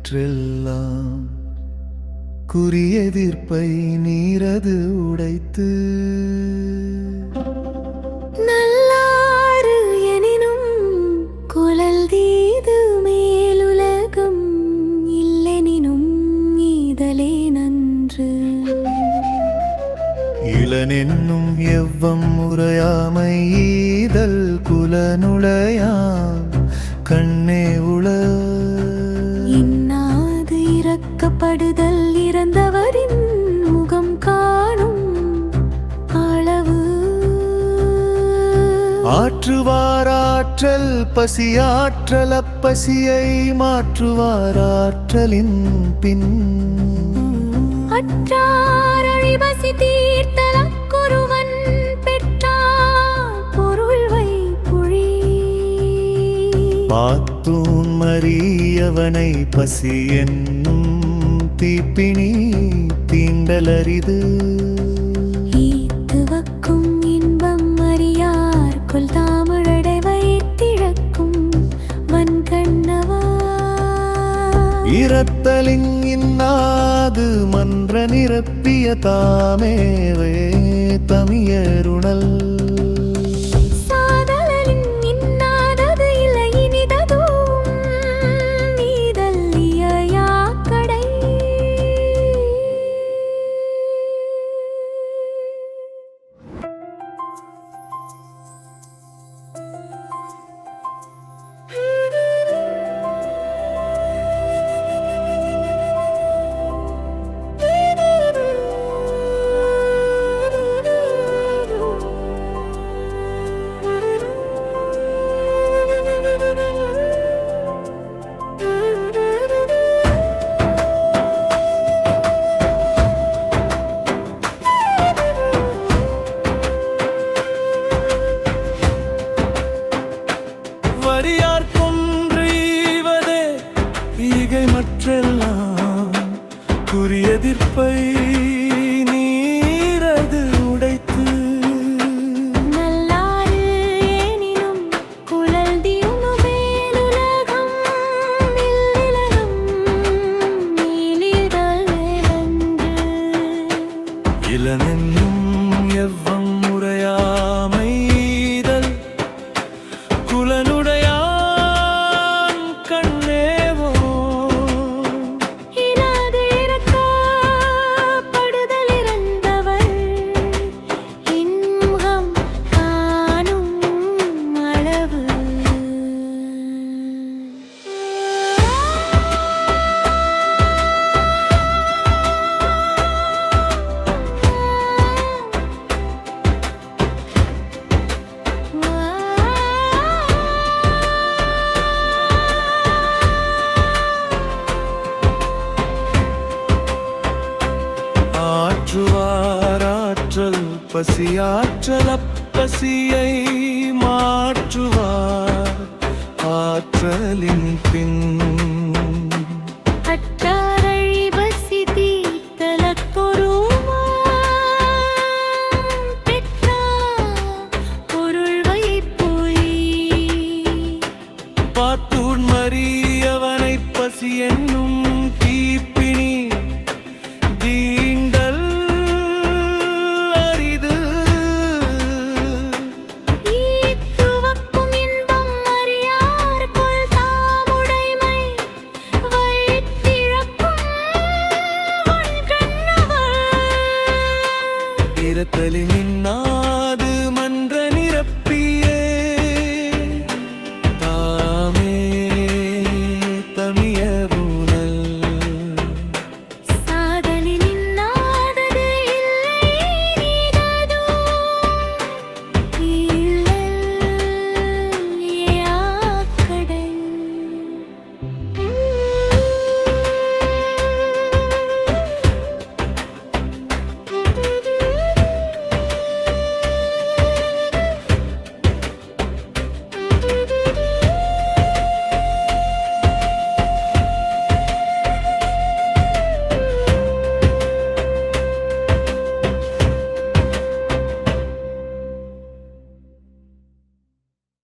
மற்றெல்லாம் குறியெதிர்ப்பை நீரது உடைத்து நல்லாறு எனினும் குழல் தீது மேலுலகம் இல்லெனினும் ஈதலே நன்று இளனென்னும் எவ்வம் முறையாமை ஈதல் குலனுடையான் கண்ணே உள இன்னாது இறக்கப்படுதல் இறந்தவரின் முகம் காணும் அளவு ஆற்றுவார் ஆற்றல் பசியாற்றல் அப்பசியை மாற்றுவார் ஆற்றலின் பின் அற்றார் அழிபசி தீர்த்தல் அக்குருவன் பெற்றார் பொருள் வைப்புழி பாத்தூன் மறியவனை பசி என்னும் தீப்பிணி தீண்டலரிது ஈத்துவக்கும் இன்பம் அறியார் கொல் தாமழடை வைத்திழக்கும் வன்கண்ணவா இரத்தலின் இன்னாது மன்ற நிரப்பிய தாமேவே தமியருணல் சாதலின் இன்னாதது இல்லை இனிததும் நீதல் இயையாக்கடை வரியார் கொன்று ஈவதே ஈகை மற்றெல்லாம் குறியெதிர்ப்பை நீரது உடைத்து நல்லாறு எனினும் குழல் தீது மேலுலகம் இல்லிலகம் நீலிதலே நன்று இளனென்னும் எவ்வம் முறையாமை ஈதல் குலனுடையான் கண்ணேவோ இனாது இறக்கப்படுதல் இறந்தவர் இன்முகம் காணும் அளவு ஆற்றுவார் ஆற்றல் பசியாற்றல் அப்பசியை மாற்றுவார் ஆற்றலின் பின் அற்றாரழிபசி தீர்த்தலக்கொருவன் பெற்றார் பொருள் வைப்புழி பாத்தூன் மறியவனை பசி என்னும் தீப்பிணி தீண்டல் அரிது ஈத்துவக்கும் இன்பம் அறியார் கொல் தாமுடைமை வைத்திழக்கும் வன்கண்ணவா இரத்தலின் இன்னாது மன்ற நிரப்பியே தாமே தமியரும்